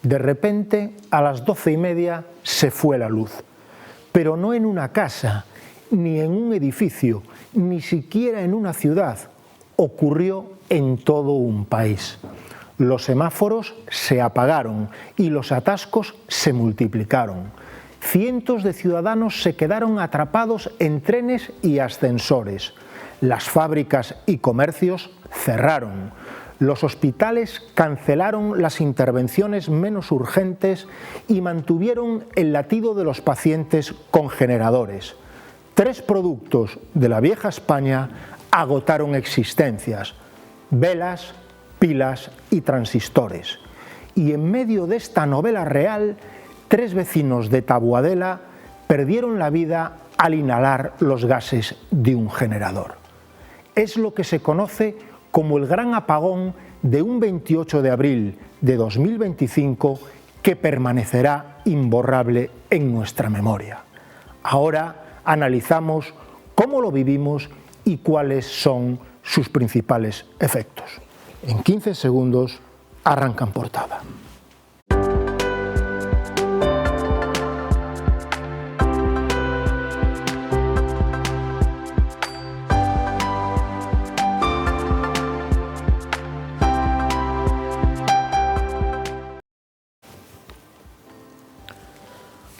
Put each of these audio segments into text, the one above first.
De repente, a las 12:30 se fue la luz, pero no en una casa, ni en un edificio, ni siquiera en una ciudad. Ocurrió en todo un país. Los semáforos se apagaron y los atascos se multiplicaron. Cientos de ciudadanos se quedaron atrapados en trenes y ascensores. Las fábricas y comercios cerraron. Los hospitales cancelaron las intervenciones menos urgentes y mantuvieron el latido de los pacientes con generadores. 3 productos de la vieja España agotaron existencias: velas, pilas y transistores. Y en medio de esta novela real, 3 vecinos de Taboadela perdieron la vida al inhalar los gases de un generador. Es lo que se conoce como el gran apagón de un 28 de abril de 2025 que permanecerá imborrable en nuestra memoria. Ahora analizamos cómo lo vivimos y cuáles son sus principales efectos. En 15 segundos arranca En Portada.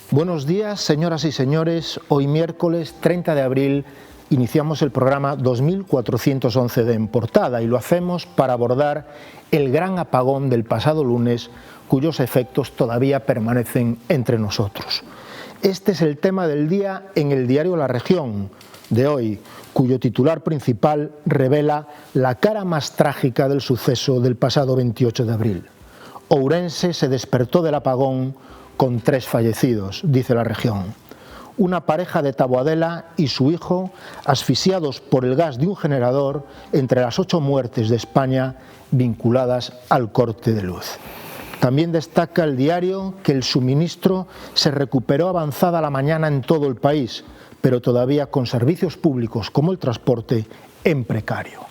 Buenos días, señoras y señores. Hoy miércoles 30 de abril iniciamos el programa 2411 de En Portada y lo hacemos para abordar el gran apagón del pasado lunes, cuyos efectos todavía permanecen entre nosotros. Este es el tema del día en el diario La Región de hoy, cuyo titular principal revela la cara más trágica del suceso del pasado 28 de abril. Ourense se despertó del apagón con 3 fallecidos, dice La Región. Una pareja de Taboadela y su hijo asfixiados por el gas de un generador entre las 8 muertes de España vinculadas al corte de luz. También destaca el diario que el suministro se recuperó avanzada la mañana en todo el país, pero todavía con servicios públicos como el transporte en precario.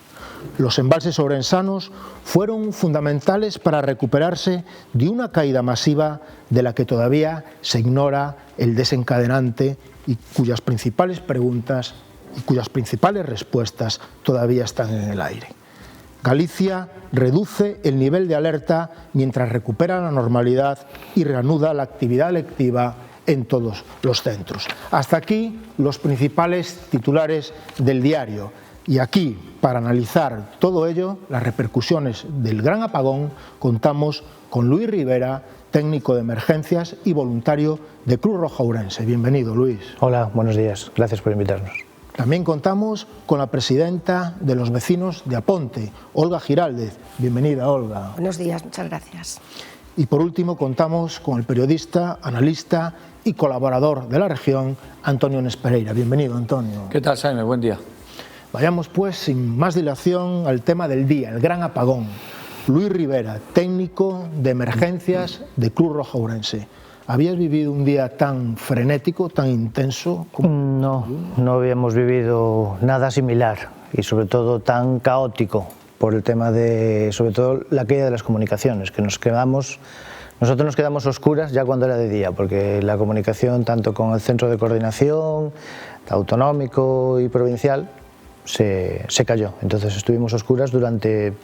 Los embalses ourensanos fueron fundamentales para recuperarse de una caída masiva de la que todavía se ignora el desencadenante y cuyas principales preguntas y cuyas principales respuestas todavía están en el aire. Galicia reduce el nivel de alerta mientras recupera la normalidad y reanuda la actividad lectiva en todos los centros. Hasta aquí los principales titulares del diario. Y aquí, para analizar todo ello, las repercusiones del gran apagón, contamos con Luis Rivera, técnico de emergencias y voluntario de Cruz Roja Ourense. Bienvenido, Luis. Hola, buenos días. Gracias por invitarnos. También contamos con la presidenta de los vecinos de Aponte, Olga Giraldez. Bienvenida, Olga. Buenos días, muchas gracias. Y por último contamos con el periodista, analista y colaborador de La Región, Antonio Nespereira. Bienvenido, Antonio. ¿Qué tal, Jaime? Buen día. Vayamos pues sin más dilación al tema del día, el gran apagón. Luis Rivera, técnico de emergencias de Cruz Roja Ourense. ¿Habías vivido un día tan frenético, tan intenso? No habíamos vivido nada similar y sobre todo tan caótico por el tema de, sobre todo, la caída de las comunicaciones, que nosotros nos quedamos a oscuras ya cuando era de día, porque la comunicación tanto con el centro de coordinación autonómico y provincial se cayó. Entonces estuvimos a oscuras durante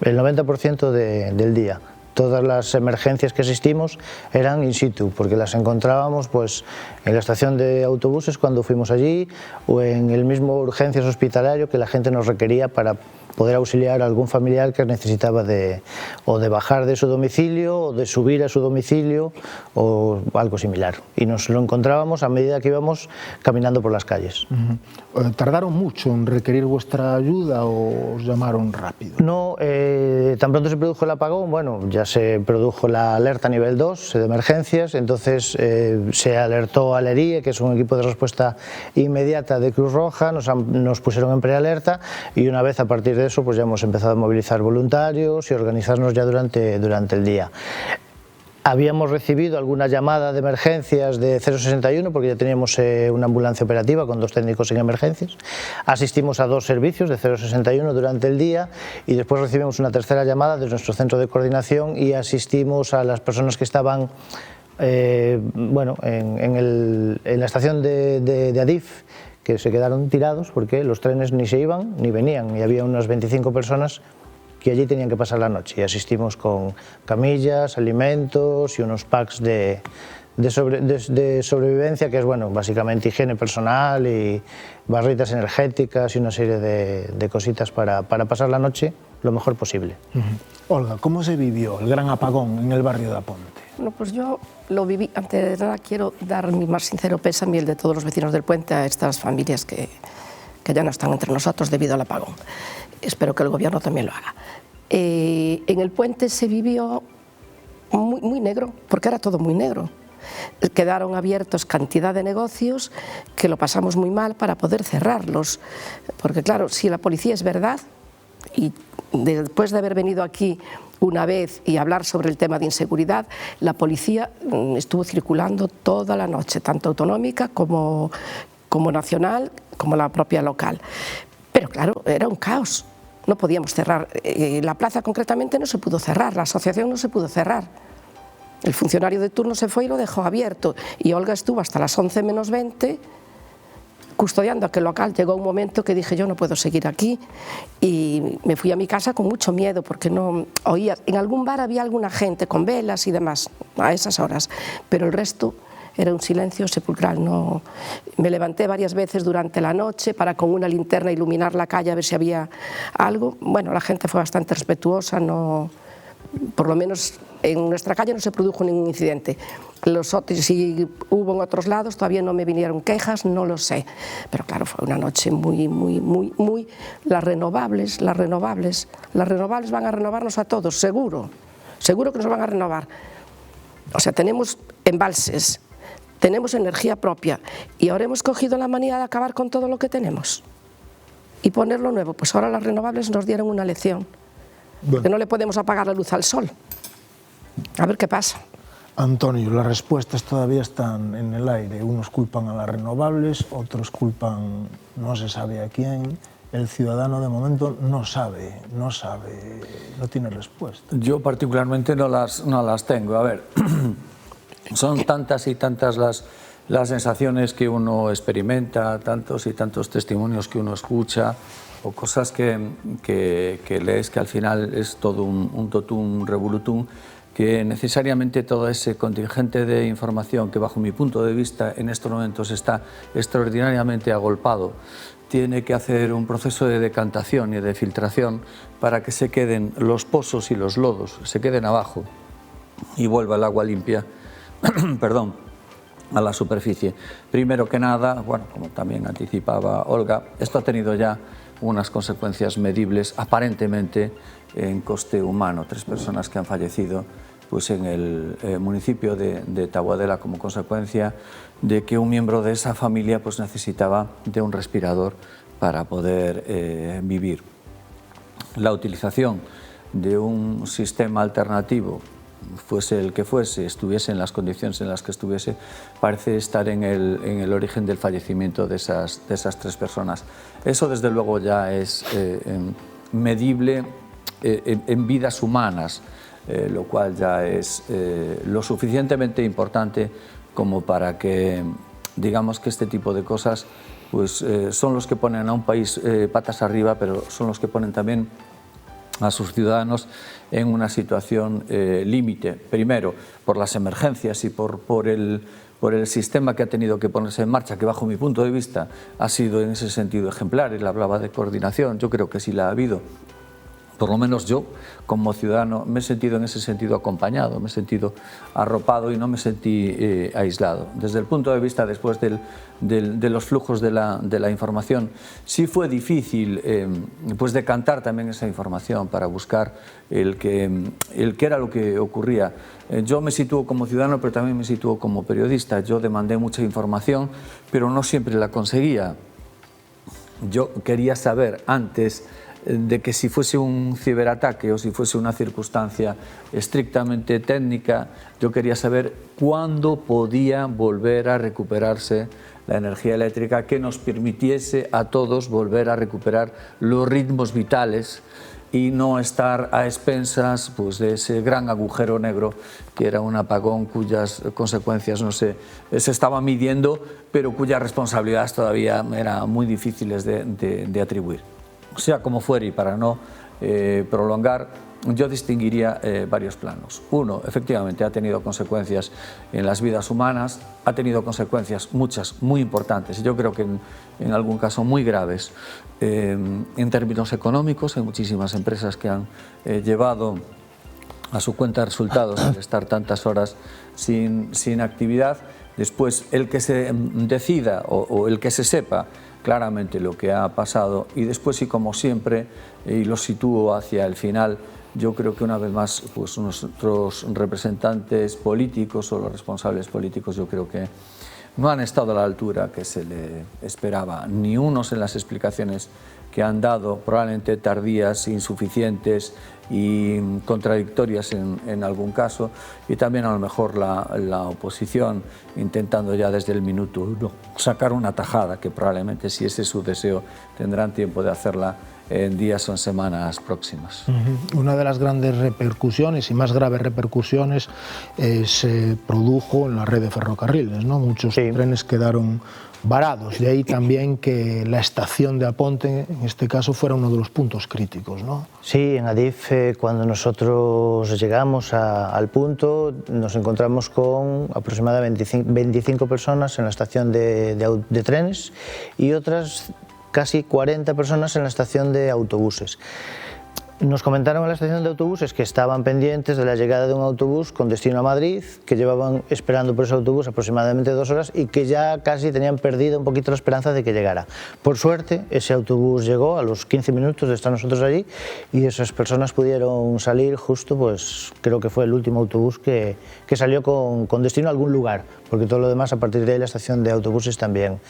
el 90% del día. Todas las emergencias que asistimos eran in situ, porque las encontrábamos pues en la estación de autobuses cuando fuimos allí o en el mismo urgencias hospitalario que la gente nos requería para poder auxiliar a algún familiar que necesitaba o de bajar de su domicilio o de subir a su domicilio o algo similar. Y nos lo encontrábamos a medida que íbamos caminando por las calles. ¿Tardaron mucho en requerir vuestra ayuda o os llamaron rápido? No, tan pronto se produjo el apagón, bueno, ya se produjo la alerta nivel 2 de emergencias, entonces se alertó a LERIE, que es un equipo de respuesta inmediata de Cruz Roja, nos pusieron en prealerta y una vez a partir de eso pues ya hemos empezado a movilizar voluntarios y organizarnos ya durante el día. Habíamos recibido alguna llamada de emergencias de 061 porque ya teníamos una ambulancia operativa con 2 técnicos en emergencias. Asistimos a 2 servicios de 061 durante el día y después recibimos una tercera llamada desde nuestro centro de coordinación y asistimos a las personas que estaban en la estación de Adif, que se quedaron tirados porque los trenes ni se iban ni venían y había unas 25 personas que allí tenían que pasar la noche y asistimos con camillas, alimentos y unos packs de sobrevivencia, que es básicamente higiene personal y barritas energéticas y una serie de cositas para pasar la noche lo mejor posible. Olga, ¿cómo se vivió el gran apagón en el barrio de Aponte? Bueno, pues yo lo viví. Antes de nada quiero dar mi más sincero pésame y el de todos los vecinos del puente a estas familias que ya no están entre nosotros debido al apagón. Espero que el gobierno también lo haga. En el puente se vivió muy negro, porque era todo muy negro. Quedaron abiertos cantidad de negocios que lo pasamos muy mal para poder cerrarlos. Porque claro, si la policía es verdad, y después de haber venido aquí una vez y hablar sobre el tema de inseguridad, la policía estuvo circulando toda la noche, tanto autonómica como nacional, como la propia local. Pero claro, era un caos. No podíamos cerrar. La plaza concretamente no se pudo cerrar, la asociación no se pudo cerrar. El funcionario de turno se fue y lo dejó abierto y Olga estuvo hasta las 11 menos 20 custodiando aquel local. Llegó un momento que dije yo no puedo seguir aquí y me fui a mi casa con mucho miedo porque no oía. En algún bar había alguna gente con velas y demás a esas horas, pero el resto era un silencio sepulcral. No, me levanté varias veces durante la noche para con una linterna iluminar la calle a ver si había algo. Bueno, la gente fue bastante respetuosa, no, por lo menos en nuestra calle no se produjo ningún incidente. Si hubo en otros lados todavía no me vinieron quejas, no lo sé. Pero claro, fue una noche muy... Las renovables van a renovarnos a todos, seguro que nos van a renovar. O sea, tenemos embalses, tenemos energía propia y ahora hemos cogido la manía de acabar con todo lo que tenemos y ponerlo nuevo. Pues ahora las renovables nos dieron una lección, que no le podemos apagar la luz al sol. A ver qué pasa. Antonio, las respuestas todavía están en el aire. Unos culpan a las renovables, otros culpan no se sabe a quién. El ciudadano de momento no sabe, no tiene respuesta. Yo particularmente no las tengo. A ver, son tantas y tantas las sensaciones que uno experimenta, tantos y tantos testimonios que uno escucha o cosas que lees que al final es todo un totum revolutum, que necesariamente todo ese contingente de información que bajo mi punto de vista en estos momentos está extraordinariamente agolpado, tiene que hacer un proceso de decantación y de filtración para que se queden los pozos y los lodos, se queden abajo y vuelva el agua limpia perdón, a la superficie. Primero que nada, bueno, como también anticipaba Olga, esto ha tenido ya unas consecuencias medibles aparentemente en coste humano. 3 personas que han fallecido pues en el municipio de Taboadela como consecuencia de que un miembro de esa familia pues necesitaba de un respirador para poder vivir. La utilización de un sistema alternativo, fuese el que fuese, estuviese en las condiciones en las que estuviese, parece estar en el origen del fallecimiento de esas 3 personas. Eso desde luego ya es medible en vidas humanas, lo cual ya es lo suficientemente importante como para que digamos que este tipo de cosas pues, son los que ponen a un país patas arriba, pero son los que ponen también a sus ciudadanos en una situación límite. Primero, por las emergencias y por el sistema que ha tenido que ponerse en marcha, que bajo mi punto de vista ha sido en ese sentido ejemplar. Él hablaba de coordinación, yo creo que sí la ha habido. Por lo menos yo, como ciudadano, me he sentido en ese sentido acompañado, me he sentido arropado y no me sentí aislado. Desde el punto de vista después de los flujos de la información, sí fue difícil pues decantar también esa información para buscar el que era lo que ocurría. Yo me sitúo como ciudadano, pero también me sitúo como periodista. Yo demandé mucha información, pero no siempre la conseguía. Yo quería saber antes de que si fuese un ciberataque o si fuese una circunstancia estrictamente técnica, yo quería saber cuándo podía volver a recuperarse la energía eléctrica que nos permitiese a todos volver a recuperar los ritmos vitales y no estar a expensas pues, de ese gran agujero negro que era un apagón cuyas consecuencias no se estaban midiendo, pero cuyas responsabilidades todavía eran muy difíciles de atribuir. Sea como fuere, y para no prolongar, yo distinguiría varios planos. Uno, efectivamente, ha tenido consecuencias en las vidas humanas, ha tenido consecuencias, muchas, muy importantes, y yo creo que en algún caso muy graves. En términos económicos, hay muchísimas empresas que han llevado a su cuenta resultados al estar tantas horas sin actividad. Después, el que se decida o el que se sepa claramente lo que ha pasado, y después, y como siempre, y lo sitúo hacia el final, yo creo que una vez más pues nuestros representantes políticos o los responsables políticos yo creo que no han estado a la altura que se le esperaba, ni unos en las explicaciones que han dado, probablemente tardías, insuficientes y contradictorias en algún caso, y también a lo mejor la oposición intentando ya desde el minuto uno sacar una tajada, que probablemente, si ese es su deseo, tendrán tiempo de hacerla en días o en semanas próximas. Una de las grandes repercusiones y más graves repercusiones se produjo en la red de ferrocarriles, ¿no? Muchos trenes quedaron varados, de ahí también que la estación de Aponte, en este caso, fuera uno de los puntos críticos, ¿no? Sí, en Adif, cuando nosotros llegamos al punto, nos encontramos con aproximadamente 25 personas en la estación de trenes y otras casi 40 personas en la estación de autobuses. Nos comentaron en la estación de autobuses que estaban pendientes de la llegada de un autobús con destino a Madrid, que llevaban esperando por ese autobús aproximadamente 2 horas y que ya casi tenían perdido un poquito la esperanza de que llegara. Por suerte, ese autobús llegó a los 15 minutos de estar nosotros allí y esas personas pudieron salir justo, pues creo que fue el último autobús que salió con destino a algún lugar, porque todo lo demás, a partir de ahí, la estación de autobuses también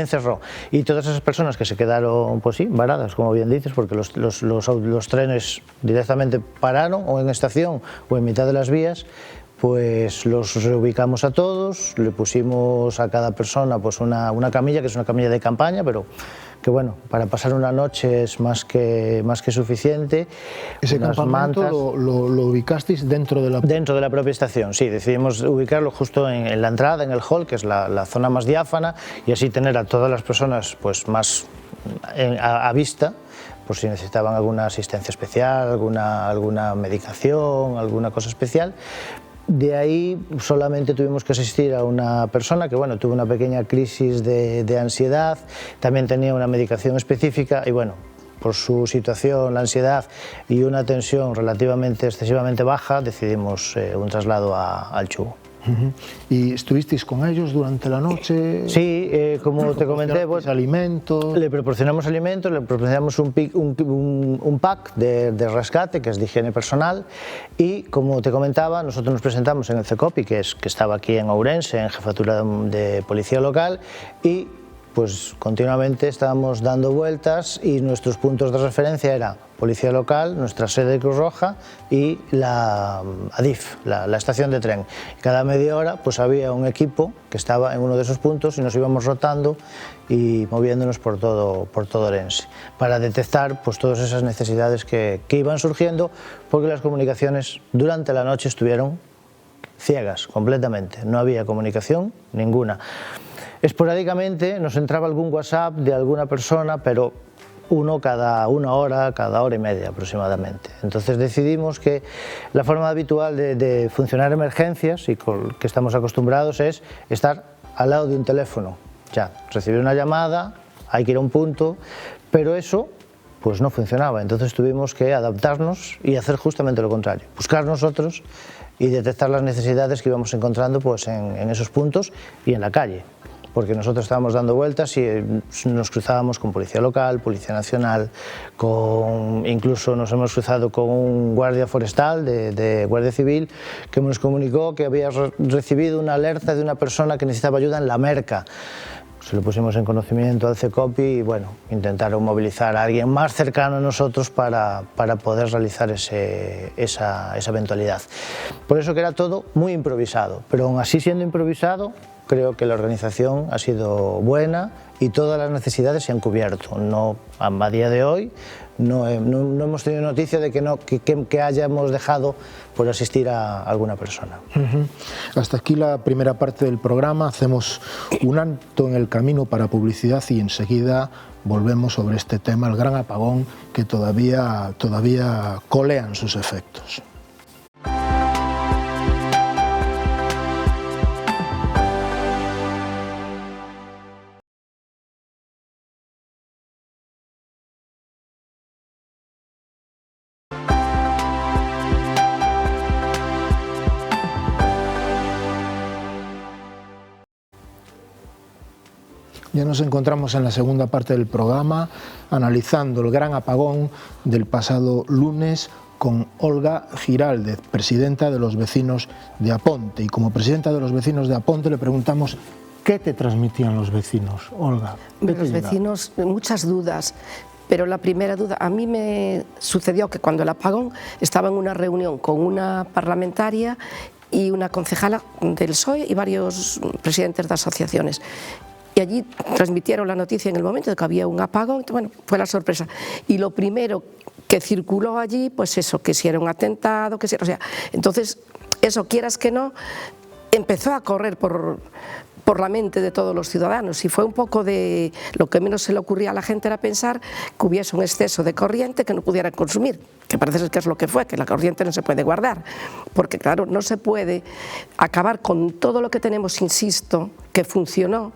cerró. Y todas esas personas que se quedaron, pues sí, varadas, como bien dices, porque los trenes directamente pararon o en estación o en mitad de las vías, pues los reubicamos a todos, le pusimos a cada persona pues una camilla, que es una camilla de campaña, pero que bueno, para pasar una noche es más que suficiente. ¿Ese campamento lo ubicasteis dentro de la...? Dentro de la propia estación, sí, decidimos ubicarlo justo en la entrada, en el hall, que es la zona más diáfana, y así tener a todas las personas pues más a vista, por si necesitaban alguna asistencia especial, alguna medicación, alguna cosa especial. De ahí solamente tuvimos que asistir a una persona que bueno, tuvo una pequeña crisis de ansiedad, también tenía una medicación específica y bueno, por su situación, la ansiedad y una tensión relativamente excesivamente baja, decidimos un traslado al Chugo. ¿Y estuvisteis con ellos durante la noche? Sí, como te comenté, pues, alimentos. Le proporcionamos alimentos, le proporcionamos un pack de rescate, que es de higiene personal, y como te comentaba, nosotros nos presentamos en el CECOPI, que estaba aquí en Ourense, en Jefatura de Policía Local, y pues continuamente estábamos dando vueltas y nuestros puntos de referencia era Policía Local, nuestra sede de Cruz Roja y la Adif, la estación de tren. Cada media hora pues había un equipo que estaba en uno de esos puntos y nos íbamos rotando y moviéndonos por todo Ourense para detectar pues todas esas necesidades que iban surgiendo, porque las comunicaciones durante la noche estuvieron ciegas completamente, no había comunicación ninguna. Esporádicamente nos entraba algún WhatsApp de alguna persona, pero uno cada una hora, cada hora y media aproximadamente. Entonces decidimos que la forma habitual de funcionar emergencias y con que estamos acostumbrados es estar al lado de un teléfono. Ya, recibir una llamada, hay que ir a un punto, pero eso pues no funcionaba. Entonces tuvimos que adaptarnos y hacer justamente lo contrario, buscar nosotros y detectar las necesidades que íbamos encontrando pues en esos puntos y en la calle. Porque nosotros estábamos dando vueltas y nos cruzábamos con Policía Local, Policía Nacional, incluso nos hemos cruzado con un guardia forestal de Guardia Civil que nos comunicó que había recibido una alerta de una persona que necesitaba ayuda en La Merca. se lo pusimos en conocimiento al CECOPI y bueno, intentaron movilizar a alguien más cercano a nosotros para poder realizar esa eventualidad. Por eso que era todo muy improvisado, pero aún así siendo improvisado, creo que la organización ha sido buena y todas las necesidades se han cubierto. No, a día de hoy no hemos tenido noticia de que hayamos dejado por asistir a alguna persona. Hasta aquí la primera parte del programa. Hacemos un alto en el camino para publicidad y enseguida volvemos sobre este tema, el gran apagón, que todavía colean sus efectos. Ya nos encontramos en la segunda parte del programa analizando el gran apagón del pasado lunes con Olga Giraldez, presidenta de los vecinos de Aponte. Y como presidenta de los vecinos de Aponte le preguntamos ¿qué te transmitían los vecinos, Olga? Los vecinos, muchas dudas. Pero la primera duda, a mí me sucedió que cuando el apagón estaba en una reunión con una parlamentaria y una concejala del PSOE y varios presidentes de asociaciones. Y allí transmitieron la noticia en el momento de que había un apagón, bueno, fue la sorpresa. Y lo primero que circuló allí, pues eso, que si era un atentado, que si era, o sea, entonces eso, quieras que no, empezó a correr por la mente de todos los ciudadanos y fue un poco de lo que menos se le ocurría a la gente era pensar que hubiese un exceso de corriente que no pudiera consumir, que parece ser que es lo que fue, que la corriente no se puede guardar, porque claro, no se puede acabar con todo lo que tenemos, insisto, que funcionó,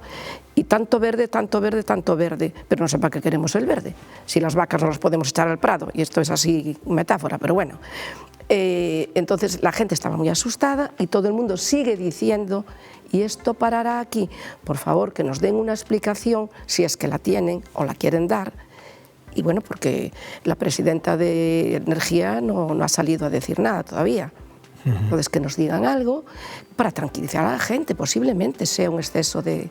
y tanto verde, tanto verde, tanto verde, pero no sé para qué queremos el verde, si las vacas no las podemos echar al prado, y esto es así metáfora, pero bueno. Entonces la gente estaba muy asustada y todo el mundo sigue diciendo ¿y esto parará aquí? Por favor, que nos den una explicación, si es que la tienen o la quieren dar. Y bueno, porque la presidenta de Energía no ha salido a decir nada todavía. Entonces, que nos digan algo para tranquilizar a la gente. Posiblemente sea un exceso de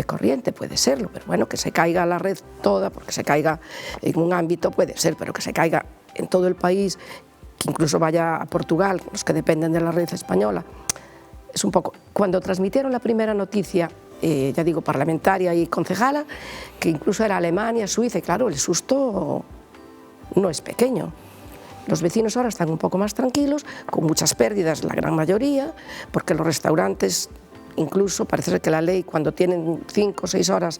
corriente, puede serlo, pero bueno, que se caiga la red toda, porque se caiga en un ámbito puede ser, pero que se caiga en todo el país, que incluso vaya a Portugal, los que dependen de la red española. Es un poco, cuando transmitieron la primera noticia, ya digo, parlamentaria y concejala, que incluso era Alemania, Suiza, y claro, el susto no es pequeño. Los vecinos ahora están un poco más tranquilos, con muchas pérdidas, la gran mayoría, porque los restaurantes, incluso parece ser que la ley, cuando tienen 5 o 6 horas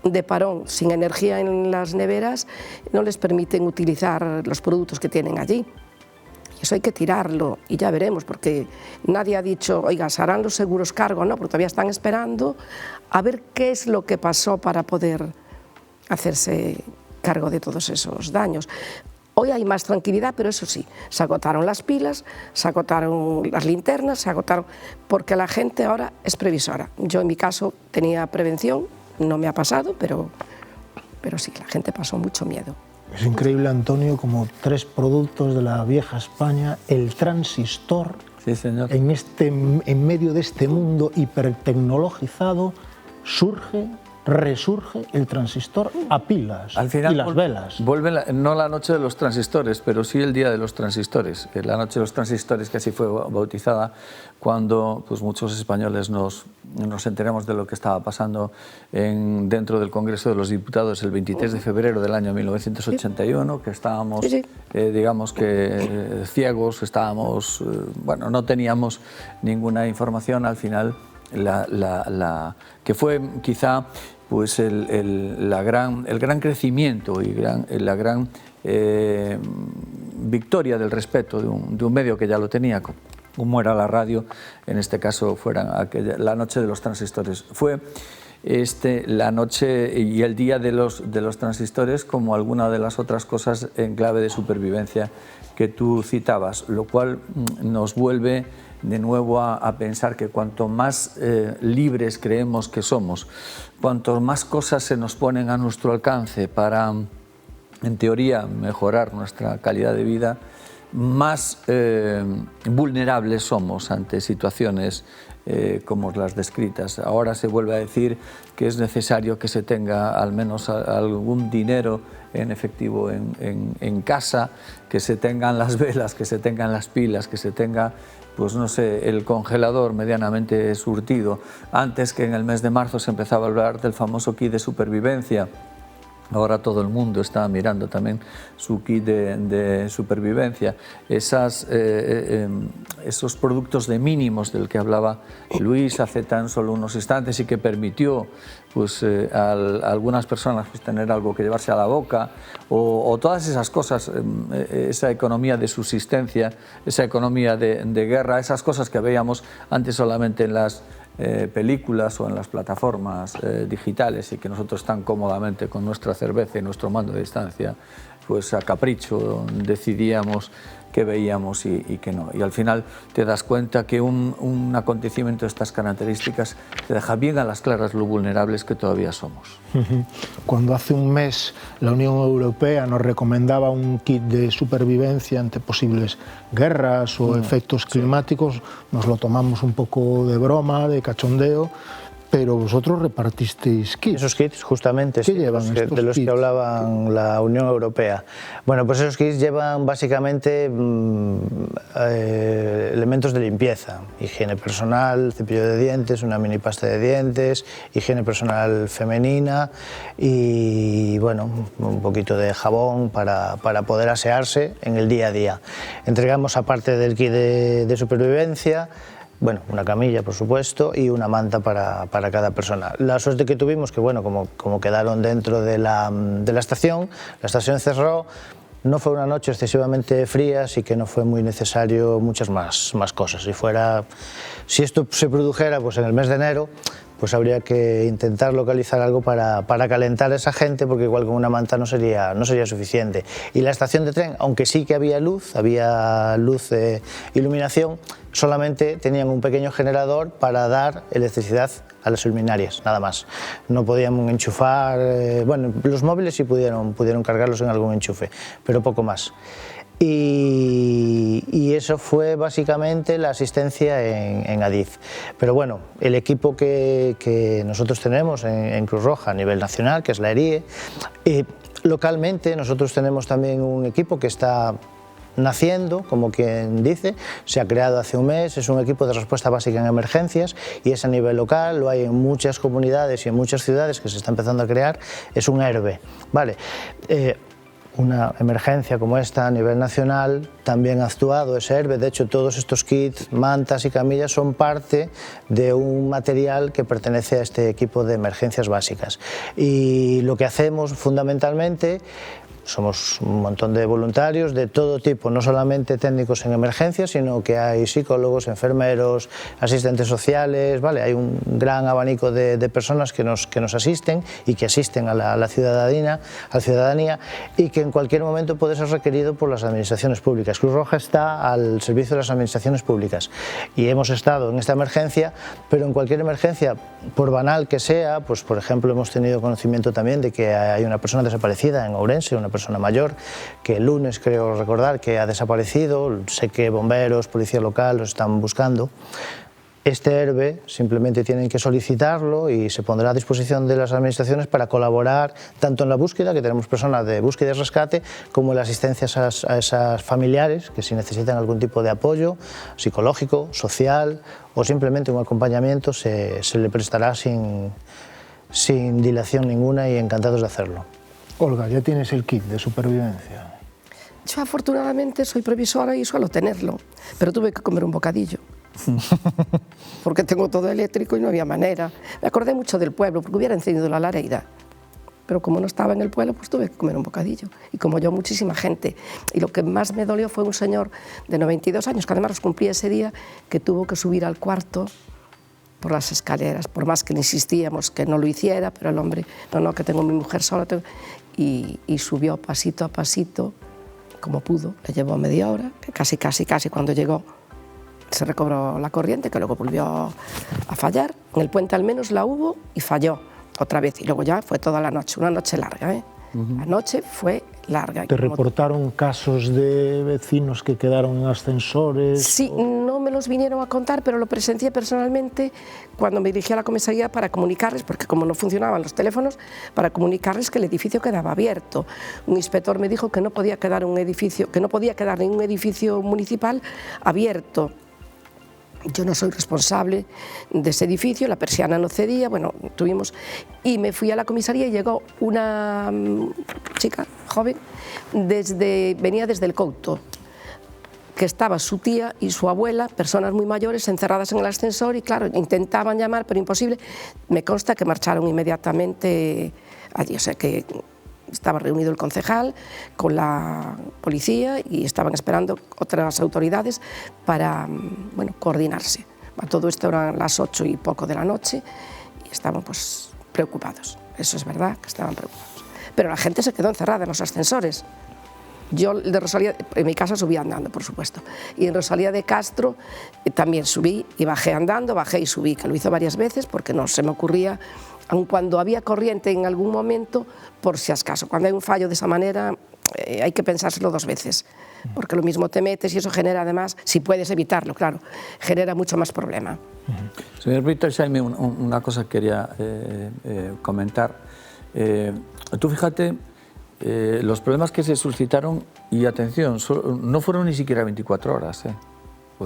de parón sin energía en las neveras, no les permiten utilizar los productos que tienen allí. Eso hay que tirarlo y ya veremos, porque nadie ha dicho, oiga, ¿se harán los seguros cargo? No, porque todavía están esperando a ver qué es lo que pasó para poder hacerse cargo de todos esos daños. Hoy hay más tranquilidad, pero eso sí, se agotaron las pilas, se agotaron las linternas, se agotaron, porque la gente ahora es previsora. Yo en mi caso tenía prevención, no me ha pasado, pero sí, la gente pasó mucho miedo. Es increíble, Antonio, como 3 productos de la vieja España, el transistor, sí, señor. En medio de este mundo hipertecnologizado, resurge el transistor a pilas. Al final, y las velas. Vuelve no la noche de los transistores, pero sí el día de los transistores. La noche de los transistores, que así fue bautizada, cuando pues, muchos españoles nos enteramos de lo que estaba pasando dentro del Congreso de los Diputados el 23 de febrero del año 1981, que estábamos, digamos que ciegos, estábamos, bueno, no teníamos ninguna información. Al final, que fue quizá pues el gran crecimiento y la gran victoria del respeto de un medio que ya lo tenía, como era la radio, en este caso fuera la noche de los transistores. Fue la noche y el día de los transistores, como alguna de las otras cosas en clave de supervivencia que tú citabas, lo cual nos vuelve de nuevo a pensar que cuanto más libres creemos que somos, cuanto más cosas se nos ponen a nuestro alcance para, en teoría, mejorar nuestra calidad de vida, más vulnerables somos ante situaciones como las descritas. Ahora se vuelve a decir que es necesario que se tenga al menos algún dinero en efectivo en casa, que se tengan las velas, que se tengan las pilas, que se tenga, pues no sé, el congelador medianamente surtido. Antes, que en el mes de marzo se empezaba a hablar del famoso kit de supervivencia, ahora todo el mundo está mirando también su kit de supervivencia. Esos productos de mínimos del que hablaba Luis hace tan solo unos instantes y que permitió pues, a algunas personas pues, tener algo que llevarse a la boca, o todas esas cosas, esa economía de subsistencia, esa economía de guerra, esas cosas que veíamos antes solamente en las películas o en las plataformas digitales, y que nosotros tan cómodamente con nuestra cerveza y nuestro mando de distancia, pues a capricho decidíamos qué veíamos y qué no. Y al final te das cuenta que un acontecimiento de estas características te deja bien a las claras lo vulnerables que todavía somos. Cuando hace un mes la Unión Europea nos recomendaba un kit de supervivencia ante posibles guerras o efectos climáticos, nos lo tomamos un poco de broma, de cachondeo, pero vosotros repartisteis kits. Esos kits, justamente, ¿Qué llevan estos de los kits? que hablaban la Unión Europea. Bueno, pues esos kits llevan básicamente elementos de limpieza, higiene personal, cepillo de dientes, una mini pasta de dientes, higiene personal femenina y, bueno, un poquito de jabón para poder asearse en el día a día. Entregamos, aparte del kit de supervivencia, bueno, una camilla, por supuesto, y una manta para cada persona. La suerte que tuvimos, que bueno, como quedaron dentro de la estación cerró, no fue una noche excesivamente fría, así que no fue muy necesario muchas más cosas. Si esto se produjera pues en el mes de enero, pues habría que intentar localizar algo para calentar a esa gente, porque igual con una manta no sería suficiente. Y la estación de tren, aunque sí que había luz de iluminación, solamente tenían un pequeño generador para dar electricidad a las luminarias, nada más. No podían enchufar, bueno, los móviles sí pudieron cargarlos en algún enchufe, pero poco más. Y eso fue básicamente la asistencia en Adif. Pero bueno, el equipo que nosotros tenemos en Cruz Roja a nivel nacional, que es la ERIE, localmente nosotros tenemos también un equipo que está naciendo, como quien dice, se ha creado hace un mes, es un equipo de respuesta básica en emergencias y es a nivel local, lo hay en muchas comunidades y en muchas ciudades que se está empezando a crear, es un ERBE, ¿vale? Una emergencia como esta a nivel nacional también ha actuado ese ERBE. De hecho, todos estos kits, mantas y camillas son parte de un material que pertenece a este equipo de emergencias básicas. Y lo que hacemos fundamentalmente, somos un montón de voluntarios de todo tipo, no solamente técnicos en emergencias, sino que hay psicólogos, enfermeros, asistentes sociales, ¿vale? Hay un gran abanico de personas que nos asisten y que asisten a la ciudadanía, y que en cualquier momento puede ser requerido por las administraciones públicas. Cruz Roja está al servicio de las administraciones públicas y hemos estado en esta emergencia, pero en cualquier emergencia, por banal que sea, pues por ejemplo hemos tenido conocimiento también de que hay una persona desaparecida en Ourense, una persona mayor, que el lunes creo recordar que ha desaparecido. Sé que bomberos, policía local los están buscando. Este ERBE simplemente tienen que solicitarlo y se pondrá a disposición de las administraciones para colaborar tanto en la búsqueda, que tenemos personas de búsqueda y rescate, como en la asistencia a esas familiares que si necesitan algún tipo de apoyo psicológico, social o simplemente un acompañamiento, se le prestará sin dilación ninguna y encantados de hacerlo. Olga, ¿ya tienes el kit de supervivencia? Yo afortunadamente soy previsora y suelo tenerlo, pero tuve que comer un bocadillo. Porque tengo todo eléctrico y no había manera. Me acordé mucho del pueblo, porque hubiera encendido la lareira. Pero como no estaba en el pueblo, pues tuve que comer un bocadillo. Y como yo, muchísima gente. Y lo que más me dolió fue un señor de 92 años, que además los cumplía ese día, que tuvo que subir al cuarto por las escaleras, por más que le insistíamos que no lo hiciera, pero el hombre, no, que tengo mi mujer sola, y subió pasito a pasito, como pudo, le llevó media hora, que casi cuando llegó se recobró la corriente, que luego volvió a fallar. En el puente al menos la hubo y falló otra vez, y luego ya fue toda la noche, una noche larga, La noche fue larga. ¿Te reportaron casos de vecinos que quedaron en ascensores? Sí, no me los vinieron a contar, pero lo presencié personalmente cuando me dirigí a la comisaría para comunicarles, porque como no funcionaban los teléfonos, para comunicarles que el edificio quedaba abierto. Un inspector me dijo que no podía quedar ningún edificio municipal abierto. Yo no soy responsable de ese edificio, la persiana no cedía, bueno, y me fui a la comisaría y llegó una chica joven, venía desde el Couto, que estaba su tía y su abuela, personas muy mayores, encerradas en el ascensor, y claro, intentaban llamar, pero imposible. Me consta que marcharon inmediatamente allí, o sea que estaba reunido el concejal con la policía y estaban esperando otras autoridades para coordinarse. Todo esto eran las 8 y poco de la noche y estaban pues preocupados. Eso es verdad, que estaban preocupados. Pero la gente se quedó encerrada en los ascensores. Yo de Rosalía, en mi casa subí andando, por supuesto, y en Rosalía de Castro también subí y bajé andando, bajé y subí, que lo hizo varias veces porque no se me ocurría, aun cuando había corriente en algún momento, por si acaso. Cuando hay un fallo de esa manera hay que pensárselo 2 veces, porque lo mismo te metes y eso genera además, si puedes evitarlo, claro, genera mucho más problema. Señor Víctor Xaime, una cosa que quería comentar. Tú fíjate, los problemas que se suscitaron, y atención, no fueron ni siquiera 24 horas.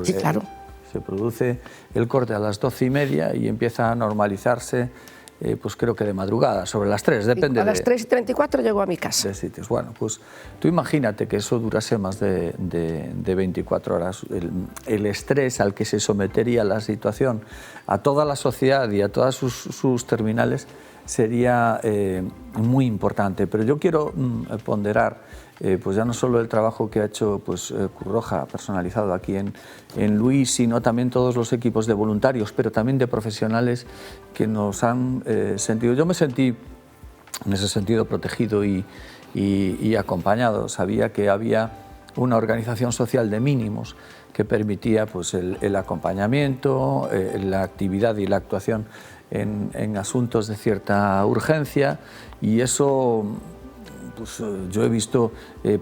Sí, claro. Se produce el corte a las 12:30 y empieza a normalizarse, pues creo que de madrugada, sobre las 3, depende. A las 3:34 llegó a mi casa. De sitios. Bueno, pues tú imagínate que eso durase más de 24 horas. El estrés al que se sometería la situación a toda la sociedad y a todas sus terminales sería muy importante. Pero yo quiero ponderar pues ya no solo el trabajo que ha hecho pues, Cruz Roja personalizado aquí en Luís, sino también todos los equipos de voluntarios, pero también de profesionales que nos han sentido. Yo me sentí en ese sentido protegido y acompañado. Sabía que había una organización social de mínimos que permitía pues, el acompañamiento, la actividad y la actuación en asuntos de cierta urgencia, y eso pues, yo he visto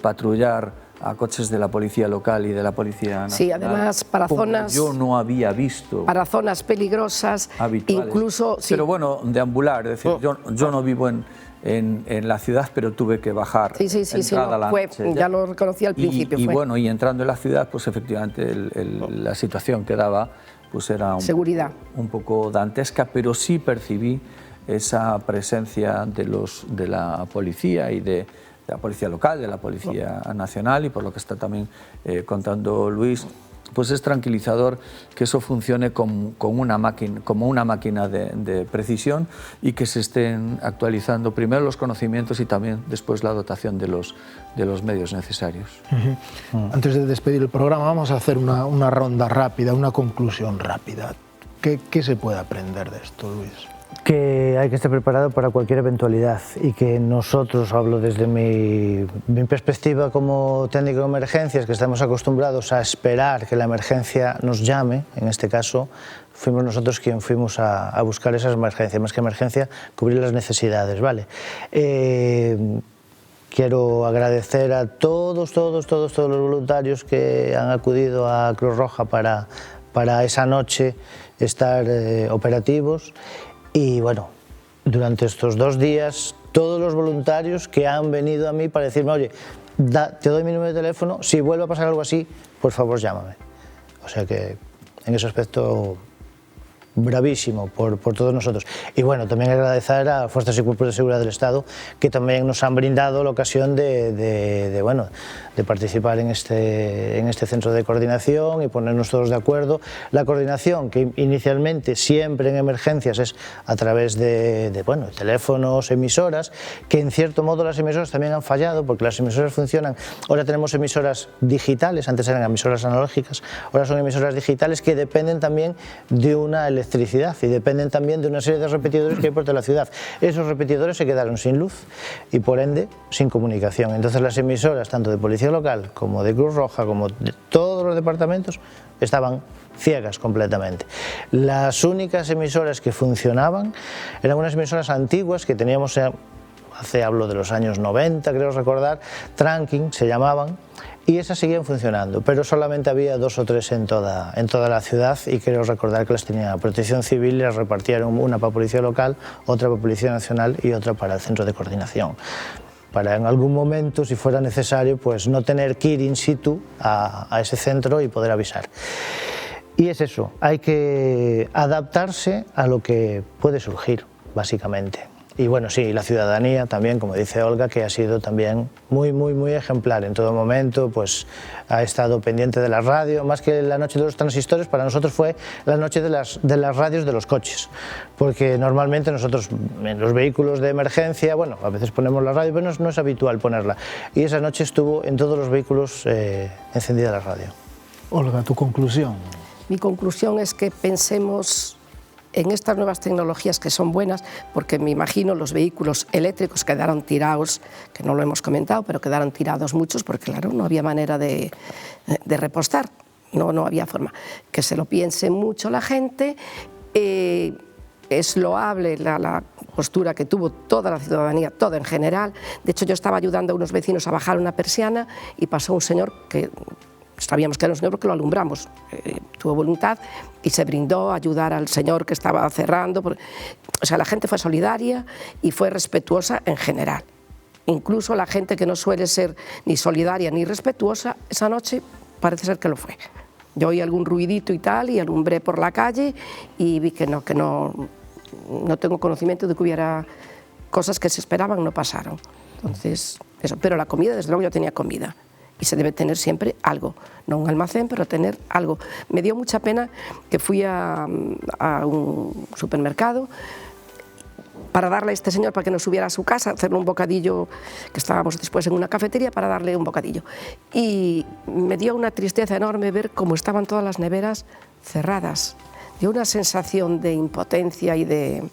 patrullar a coches de la policía local y de la policía nacional. Sí, además para zonas... Yo no había visto. Para zonas peligrosas, habituales. Incluso... Sí. Pero bueno, deambular, es decir, yo no vivo en la ciudad, pero tuve que bajar. Sí, ya lo reconocí al principio. Bueno, y entrando en la ciudad, pues efectivamente la situación que daba pues era un poco dantesca, pero sí percibí esa presencia de la policía y de la policía local, de la policía nacional, y por lo que está también contando Luis, pues es tranquilizador que eso funcione como una máquina de precisión, y que se estén actualizando primero los conocimientos y también después la dotación de los medios necesarios. Antes de despedir el programa vamos a hacer una ronda rápida, una conclusión rápida. ¿Qué se puede aprender de esto, Luis? Que hay que estar preparado para cualquier eventualidad, y que nosotros, hablo desde mi perspectiva como técnico de emergencias, que estamos acostumbrados a esperar que la emergencia nos llame. En este caso fuimos nosotros quien fuimos a buscar esas emergencias, más que emergencia, cubrir las necesidades, ¿vale? Quiero agradecer a todos los voluntarios que han acudido a Cruz Roja para esa noche estar operativos. Y bueno, durante estos 2 días, todos los voluntarios que han venido a mí para decirme, oye, te doy mi número de teléfono, si vuelve a pasar algo así, por favor llámame. O sea que en ese aspecto bravísimo por todos nosotros. Y bueno, también agradecer a Fuerzas y Cuerpos de Seguridad del Estado, que también nos han brindado la ocasión de participar en este centro de coordinación y ponernos todos de acuerdo. La coordinación, que inicialmente siempre en emergencias es a través de teléfonos, emisoras, que en cierto modo las emisoras también han fallado, porque las emisoras funcionan. Ahora tenemos emisoras digitales, antes eran emisoras analógicas, ahora son emisoras digitales que dependen también de una electricidad y dependen también de una serie de repetidores que hay por toda la ciudad. Esos repetidores se quedaron sin luz y por ende sin comunicación. Entonces las emisoras, tanto de Policía Local como de Cruz Roja, como de todos los departamentos, estaban ciegas completamente. Las únicas emisoras que funcionaban eran unas emisoras antiguas que teníamos hablo de los años 90, creo recordar, Tranking se llamaban, y esas seguían funcionando, pero solamente había 2 o 3 en toda la ciudad, y creo recordar que las tenía Protección Civil y las repartieron, una para Policía Local, otra para Policía Nacional y otra para el Centro de Coordinación, para en algún momento, si fuera necesario, pues no tener que ir in situ a ese centro y poder avisar. Y es eso, hay que adaptarse a lo que puede surgir, básicamente. Y bueno, sí, la ciudadanía también, como dice Olga, que ha sido también muy ejemplar en todo momento, pues ha estado pendiente de la radio, más que la noche de los transistores, para nosotros fue la noche de las radios de los coches, porque normalmente nosotros en los vehículos de emergencia, bueno, a veces ponemos la radio, pero no es habitual ponerla, y esa noche estuvo en todos los vehículos encendida la radio. Olga, tu conclusión. Mi conclusión es que pensemos en estas nuevas tecnologías que son buenas, porque me imagino los vehículos eléctricos quedaron tirados, que no lo hemos comentado, pero quedaron tirados muchos porque claro, no había manera de repostar, no había forma. Que se lo piense mucho la gente, es loable la postura que tuvo toda la ciudadanía, toda en general. De hecho, yo estaba ayudando a unos vecinos a bajar una persiana y pasó un señor que sabíamos que era un señor porque lo alumbramos, tuvo voluntad y se brindó a ayudar al señor que estaba cerrando. O sea, la gente fue solidaria y fue respetuosa en general. Incluso la gente que no suele ser ni solidaria ni respetuosa, esa noche parece ser que lo fue. Yo oí algún ruidito y tal y alumbré por la calle y vi que no tengo conocimiento de que hubiera cosas que se esperaban, no pasaron. Entonces, eso. Pero la comida, desde luego yo tenía comida. Y se debe tener siempre algo, no un almacén, pero tener algo. Me dio mucha pena que fui a un supermercado para darle a este señor para que nos subiera a su casa, hacerle un bocadillo, que estábamos después en una cafetería, para darle un bocadillo. Y me dio una tristeza enorme ver cómo estaban todas las neveras cerradas. Dio una sensación de impotencia y de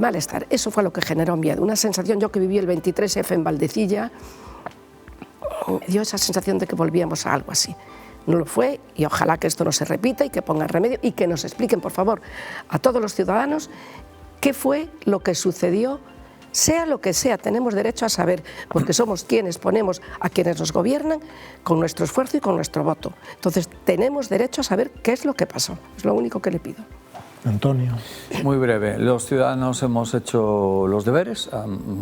malestar. Eso fue lo que generó miedo. Una sensación, yo que viví el 23F en Valdecilla, me dio esa sensación de que volvíamos a algo así. No lo fue y ojalá que esto no se repita y que pongan remedio y que nos expliquen, por favor, a todos los ciudadanos qué fue lo que sucedió, sea lo que sea, tenemos derecho a saber, porque somos quienes ponemos a quienes nos gobiernan con nuestro esfuerzo y con nuestro voto. Entonces tenemos derecho a saber qué es lo que pasó, es lo único que le pido. Antonio. Muy breve, los ciudadanos hemos hecho los deberes,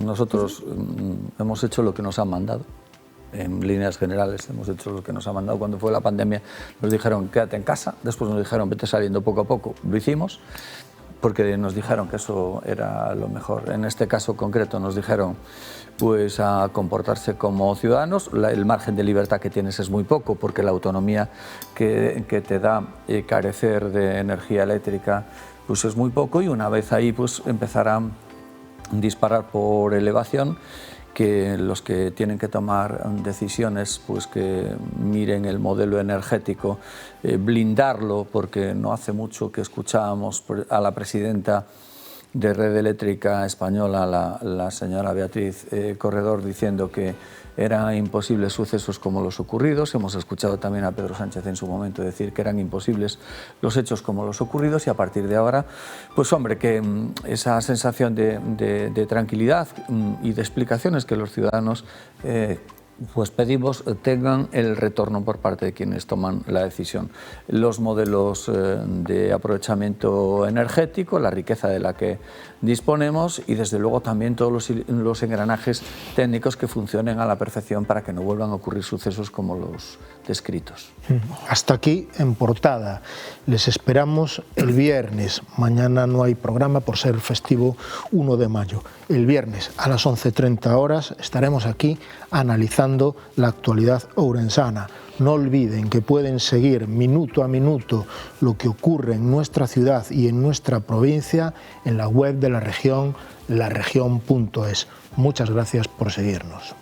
nosotros hemos hecho lo que nos han mandado. En líneas generales hemos hecho lo que nos ha mandado. Cuando fue la pandemia nos dijeron quédate en casa, después nos dijeron vete saliendo poco a poco, lo hicimos porque nos dijeron que eso era lo mejor. En este caso concreto nos dijeron pues a comportarse como ciudadanos, el margen de libertad que tienes es muy poco porque la autonomía que te da carecer de energía eléctrica pues es muy poco y una vez ahí pues empezarán a disparar por elevación, que los que tienen que tomar decisiones pues que miren el modelo energético, blindarlo, porque no hace mucho que escuchábamos a la presidenta de Red Eléctrica Española, la señora Beatriz Corredor, diciendo que eran imposibles sucesos como los ocurridos. Hemos escuchado también a Pedro Sánchez en su momento decir que eran imposibles los hechos como los ocurridos y a partir de ahora, pues hombre, que esa sensación de tranquilidad y de explicaciones que los ciudadanos pues pedimos tengan el retorno por parte de quienes toman la decisión. Los modelos de aprovechamiento energético, la riqueza de la que disponemos y desde luego también todos los engranajes técnicos que funcionen a la perfección para que no vuelvan a ocurrir sucesos como los descritos. Hasta aquí en Portada. Les esperamos el viernes. Mañana no hay programa por ser festivo 1 de mayo. El viernes a las 11:30 horas estaremos aquí analizando la actualidad ourensana. No olviden que pueden seguir minuto a minuto lo que ocurre en nuestra ciudad y en nuestra provincia en la web de la región, laregion.es. Muchas gracias por seguirnos.